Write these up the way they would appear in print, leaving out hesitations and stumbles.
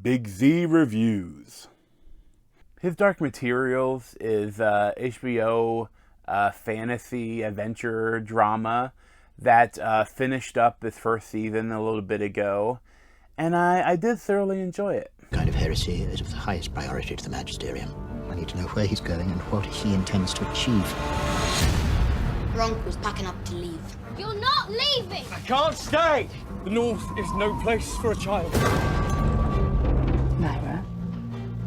Big Z Reviews. His Dark Materials is HBO fantasy adventure drama that finished up its first season a little bit ago, and I did thoroughly enjoy it. Kind of heresy is of the highest priority to the Magisterium. I need to know where he's going and what he intends to achieve. Your uncle's packing up to leave. You're not leaving! I can't stay! The North is no place for a child. Myra,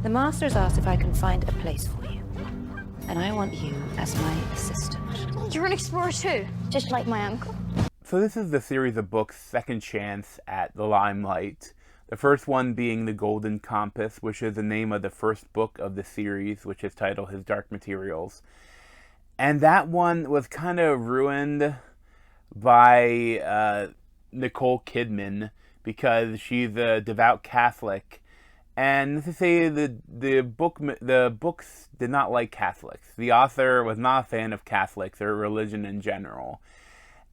the Master's asked if I can find a place for you. And I want you as my assistant. You're an explorer too, just like my uncle. So this is the series of books Second Chance at the Limelight. The first one being The Golden Compass, which is the name of the first book of the series, which is titled His Dark Materials. And that one was kind of ruined by Nicole Kidman because she's a devout Catholic. And to say the books did not like Catholics. The author was not a fan of Catholics or religion in general.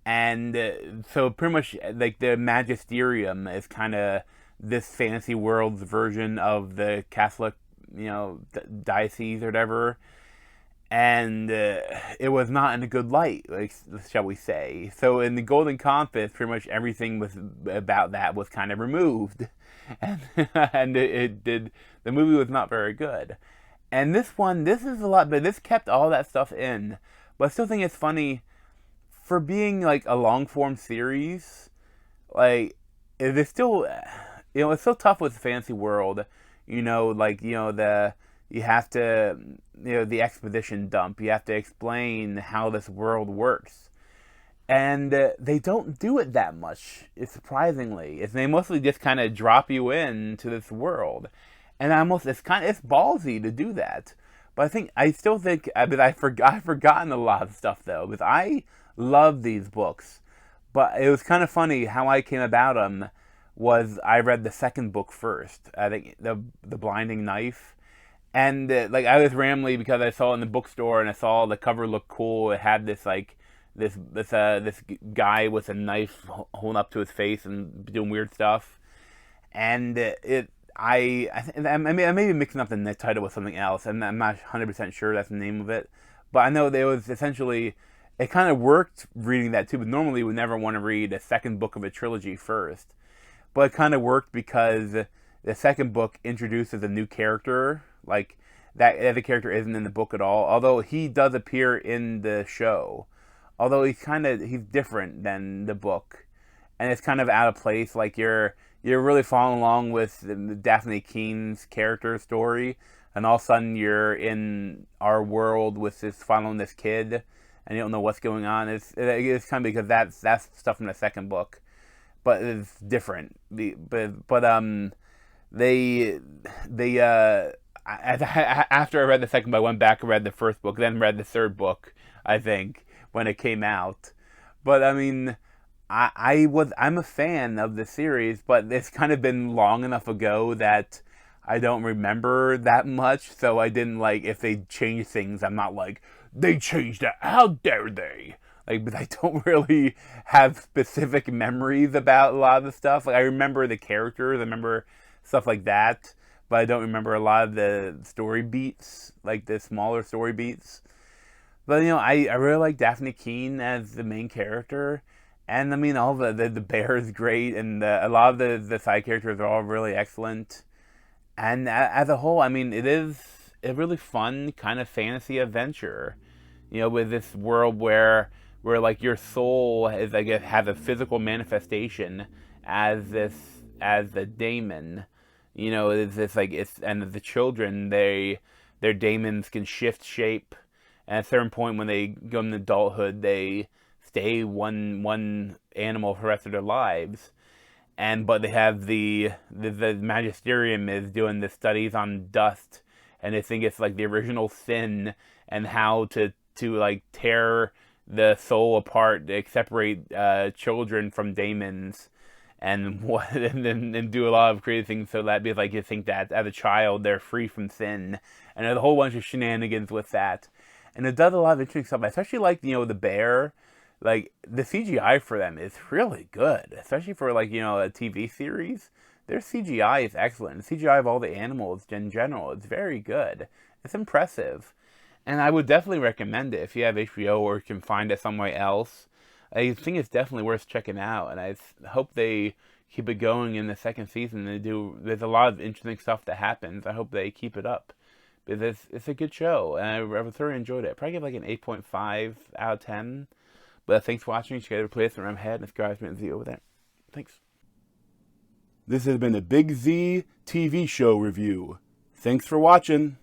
And so pretty much like the Magisterium is kind of this fantasy world's version of the Catholic, diocese or whatever. And it was not in a good light, shall we say. So in the Golden Compass, pretty much everything about that was kind of removed. And the movie was not very good. And this is a lot, but this kept all that stuff in. But I still think it's funny, for being like a long form series, like it's still, it's so tough with the fantasy world, you have to, the exposition dump. You have to explain how this world works. And they don't do it that much, surprisingly. They mostly just kind of drop you into this world. And it's ballsy to do that. But I still think, I've forgotten a lot of stuff, though. Because I love these books. But it was kind of funny how I came about them was I read the second book first. I think the Blinding Knife. And I was randomly, because I saw it in the bookstore and I saw the cover looked cool. It had this this guy with a knife holding up to his face and doing weird stuff. And I may be mixing up the title with something else, and I'm not 100% sure that's the name of it. But I know there was essentially, it kind of worked reading that too. But normally we never want to read a second book of a trilogy first. But it kind of worked because the second book introduces a new character. Like, that other character isn't in the book at all. Although he does appear in the show. Although he's different than the book. And it's kind of out of place. Like, you're really following along with Daphne Keene's character story. And all of a sudden you're in our world with following this kid. And you don't know what's going on. It's kind of because that's stuff from the second book. But it's different. After I read the second book, I went back and read the first book, then read the third book, I think, when it came out. But I'm a fan of the series, but it's kind of been long enough ago that I don't remember that much. So I didn't if they change things, I'm not like, they changed it, how dare they? But I don't really have specific memories about a lot of the stuff. I remember the characters, I remember stuff like that. But I don't remember a lot of the story beats, the smaller story beats. But, I really like Daphne Keene as the main character. And, all the bear is great, and a lot of the side characters are all really excellent. And as a whole, it is a really fun kind of fantasy adventure. With this world where your soul is, has a physical manifestation as the daemon. And the children, their daemons can shift shape. And at a certain point when they go into adulthood, they stay one animal for the rest of their lives. But they have the Magisterium is doing the studies on dust, and they think it's the original sin and how to tear the soul apart, to separate children from daemons. And do a lot of creative things so that because you think that as a child they're free from sin, and there's a whole bunch of shenanigans with that, and it does a lot of interesting stuff. I especially the bear, the CGI for them is really good, especially for a TV series. their CGI is excellent. The CGI of all the animals in general is very good. It's impressive. And I would definitely recommend it if you have HBO or can find it somewhere else. I think it's definitely worth checking out, and I hope they keep it going in the second season. There's a lot of interesting stuff that happens. I hope they keep it up, because it's a good show, and I thoroughly enjoyed it. I'd probably give like an 8.5 out of 10. But thanks for watching. Share the playlist where I'm head, and this guy's been Z over there. Thanks. This has been a Big Z TV show review. Thanks for watching.